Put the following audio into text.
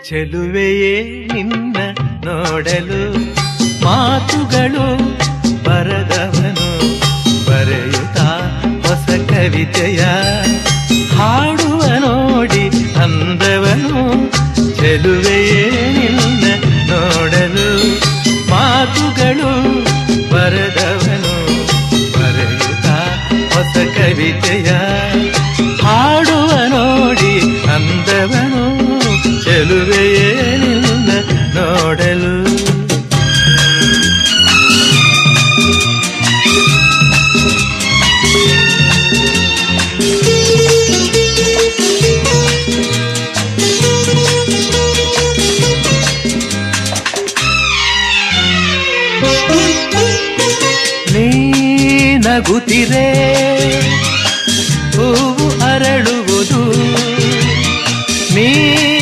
ಚೆಲುವೆಯೇ ನಿನ್ನ ನೋಡಲು ಮಾತುಗಳು ಬರದವನು ಬರೆಯುತ್ತಾ ಹೊಸ ಕವಿತೆಯ ಹಾಡುವ ನೋಡಿ ಅಂದವನು. ಚೆಲುವೆಯೇ ನಿನ್ನ ನೋಡಲು ಮಾತುಗಳು ಬರದವನು ಬರೆಯುತ್ತಾ ಹೊಸ ಕವಿತೆಯ ಹಾಡುವ ನೋಡಿ ಅಂದವನು. ಚೆಲುವೆಯೇ ನಿನ್ನ ನೋಡಲು. ನೀ ನಗುತ್ತಿರೆ